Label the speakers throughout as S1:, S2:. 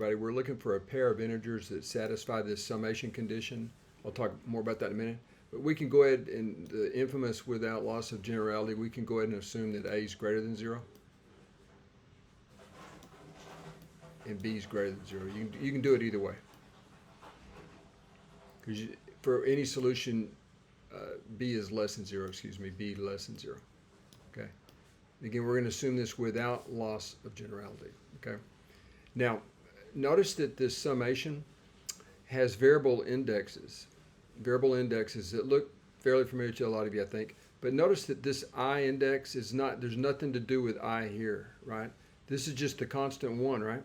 S1: Right, we're looking for a pair of integers that satisfy this summation condition. I'll talk more about that in a minute. But we can go ahead and the infamous without loss of generality, we can go ahead and assume that A is greater than 0 and B is greater than 0. You can do it either way. Because for any solution, B is less than 0, B less than 0. Okay. Again, we're going to assume this without loss of generality. Okay. Now, notice that this summation has variable indexes that look fairly familiar to a lot of you, I think. But notice that this I index is not, there's nothing to do with I here, right? This is just the constant 1, right?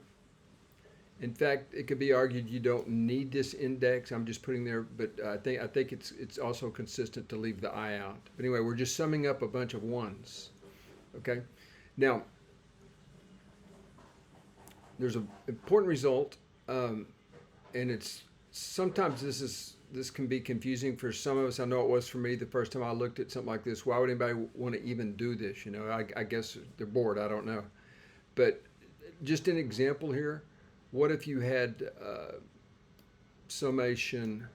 S1: In fact, it could be argued you don't need this index. I'm just putting there, but I think it's also consistent to leave the I out. But anyway, we're just summing up a bunch of 1s. Okay? Now, there's an important result, and it's sometimes this can be confusing for some of us. I know it was for me the first time I looked at something like this. Why would anybody want to even do this? You know, I guess they're bored. I don't know. But just an example here. What if you had summation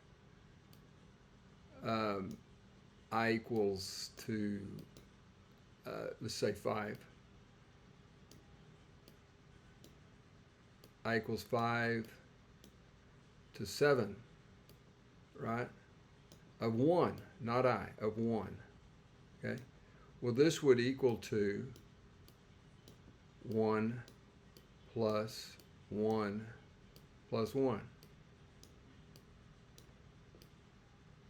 S1: I equals to, let's say 5. I equals 5 to 7, right? Of 1, not I, of 1, okay? Well, this would equal to 1 plus 1 plus 1.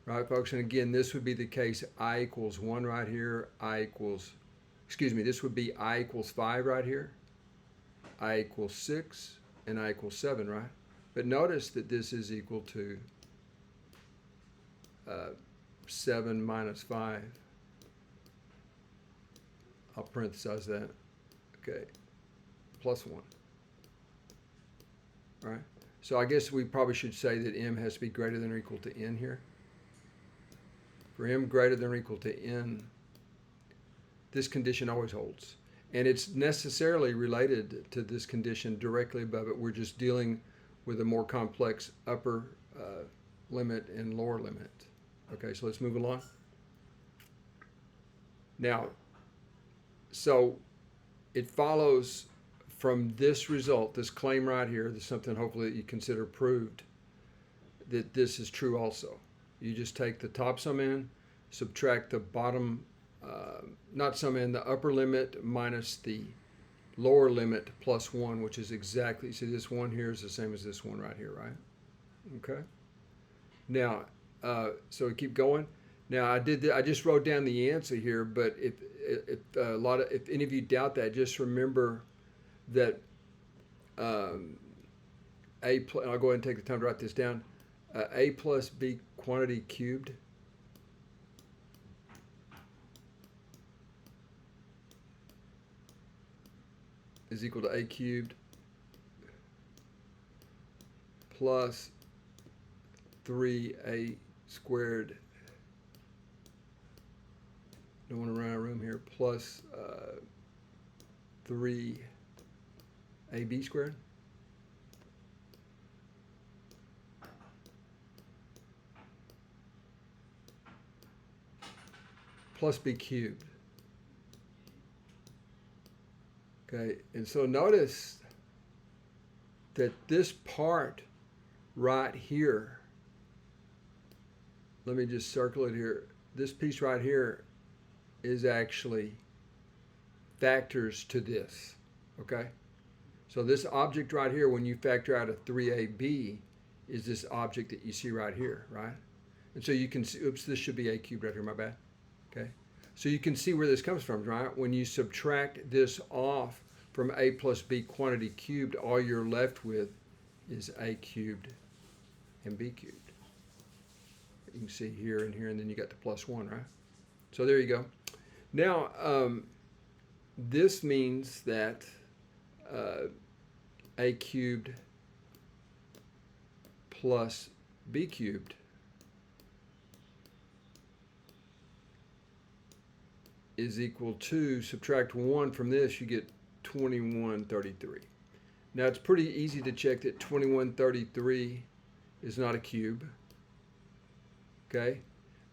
S1: Right, folks? And again, this would be the case I equals 1 right here. This would be I equals 5 right here. I equals 6, and I equals 7, right? But notice that this is equal to 7 minus 5. I'll parenthesize that. Okay, plus 1. All right. So I guess we probably should say that m has to be greater than or equal to n here. For m greater than or equal to n, this condition always holds. And it's necessarily related to this condition directly above it. We're just dealing with a more complex upper limit and lower limit. Okay, so let's move along. Now, so it follows from this result, this claim right here, this is something hopefully that you consider proved, that this is true also. You just take the top sum in, subtract the bottom, not sum in, the upper limit minus the lower limit plus 1, which is exactly, see this 1 here is the same as this one right here, right? Okay. Now, so we keep going. Now I just wrote down the answer here, but if any of you doubt that, just remember that I'll go ahead and take the time to write this down. A plus B quantity cubed is equal to A cubed plus 3A squared. Don't want to run out of room here. Plus 3AB squared. Plus B cubed. Okay, and so notice that this part right here, let me just circle it here. This piece right here is actually factors to this, okay? So this object right here, when you factor out a 3AB, is this object that you see right here, right? And so you can see, oops, this should be A cubed right here, my bad, okay? So you can see where this comes from, right? When you subtract this off from A plus B quantity cubed, all you're left with is A cubed and B cubed. You can see here and here, and then you got the plus 1, right? So there you go. Now, this means that A cubed plus B cubed is equal to, subtract 1 from this, you get 2133. Now it's pretty easy to check that 2133 is not a cube. Okay?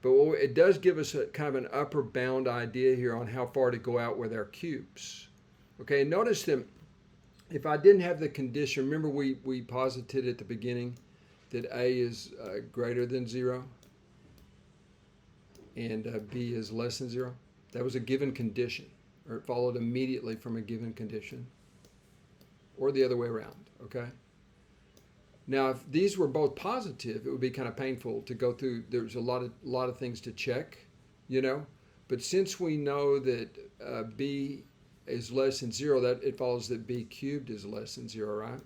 S1: But it does give us a kind of an upper bound idea here on how far to go out with our cubes. Okay, and notice that if I didn't have the condition, remember we posited at the beginning that A is greater than 0 and B is less than 0. That was a given condition, or it followed immediately from a given condition, or the other way around, okay? Now, if these were both positive, it would be kind of painful to go through. There's a lot of things to check, you know. But since we know that B is less than 0, that it follows that B cubed is less than 0, right?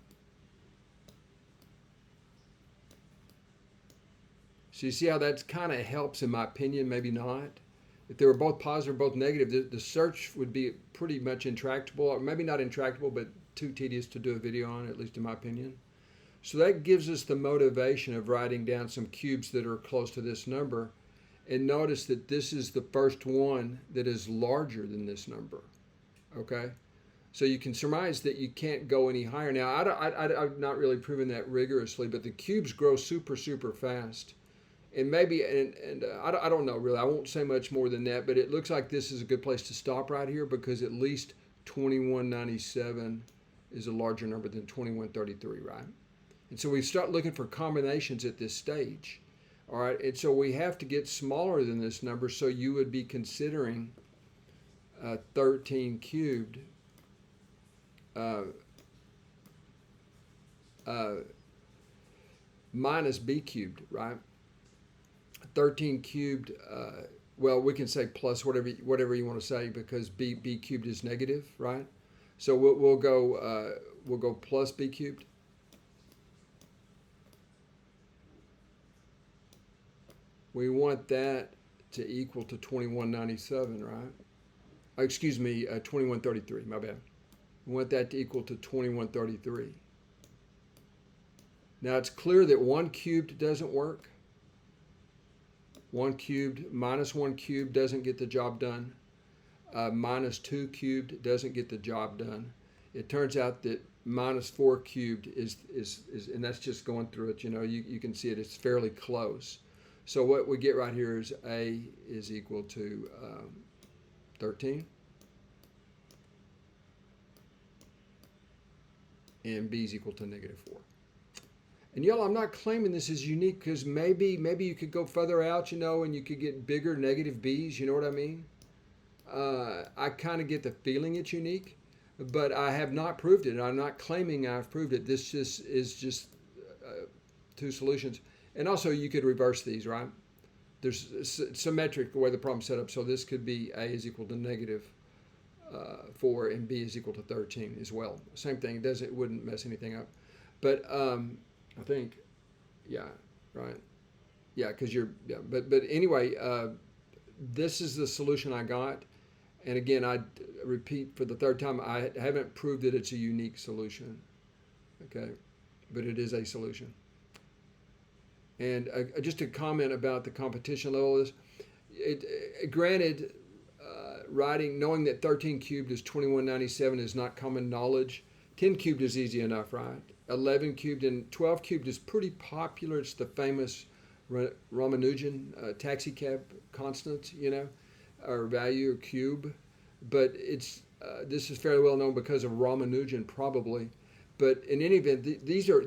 S1: So you see how that kind of helps, in my opinion, maybe not. If they were both positive or both negative, the search would be pretty much intractable, or maybe not intractable, but too tedious to do a video on, at least in my opinion. So that gives us the motivation of writing down some cubes that are close to this number. And notice that this is the first one that is larger than this number. Okay? So you can surmise that you can't go any higher. Now, I've not really proven that rigorously, but the cubes grow super, super fast. And maybe, I don't know really, I won't say much more than that, but it looks like this is a good place to stop right here, because at least 2197 is a larger number than 2133, right? And so we start looking for combinations at this stage. All right, and so we have to get smaller than this number, so you would be considering 13 cubed minus b cubed, right? 13 cubed, well, we can say plus whatever you want to say, because b cubed is negative, right? So we'll go plus b cubed. We want that to equal to 2197, right? Excuse me, 2133, my bad. We want that to equal to 2133. Now it's clear that 1 cubed doesn't work. 1 cubed minus 1 cubed doesn't get the job done. Minus 2 cubed doesn't get the job done. It turns out that minus 4 cubed is and that's just going through it, you know, you can see it, it's fairly close. So what we get right here is A is equal to 13. And B is equal to -4. And y'all, I'm not claiming this is unique, because maybe you could go further out, you know, and you could get bigger negative B's, you know what I mean? I kind of get the feeling it's unique, but I have not proved it. I'm not claiming I've proved it. This just is just 2 solutions. And also, you could reverse these, right? There's symmetric the way the problem's set up. So this could be A is equal to -4 and B is equal to 13 as well. Same thing. It wouldn't mess anything up. But I think, yeah, right. Yeah, because but anyway, this is the solution I got. And again, I repeat for the 3rd time, I haven't proved that it's a unique solution. Okay, but it is a solution. And just a comment about the competition level of this. Granted, knowing that 13 cubed is 2197 is not common knowledge. 10 cubed is easy enough, right? 11 cubed and 12 cubed is pretty popular. It's the famous Ramanujan taxi cab constant, you know, or value or cube. But it's this is fairly well known because of Ramanujan, probably. But in any event, these are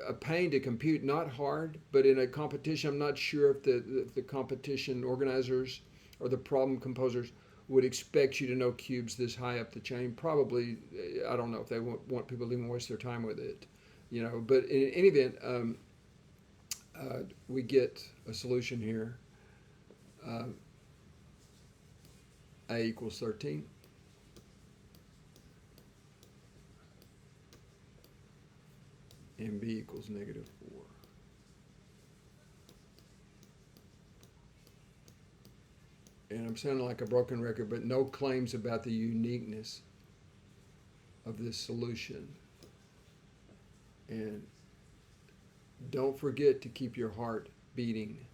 S1: a pain to compute, not hard, but in a competition, I'm not sure if the competition organizers or the problem composers would expect you to know cubes this high up the chain. Probably, I don't know if they want people to even waste their time with it, you know. But in any event, we get a solution here. A equals 13. And B equals -4. And I'm sounding like a broken record, but no claims about the uniqueness of this solution. And don't forget to keep your heart beating.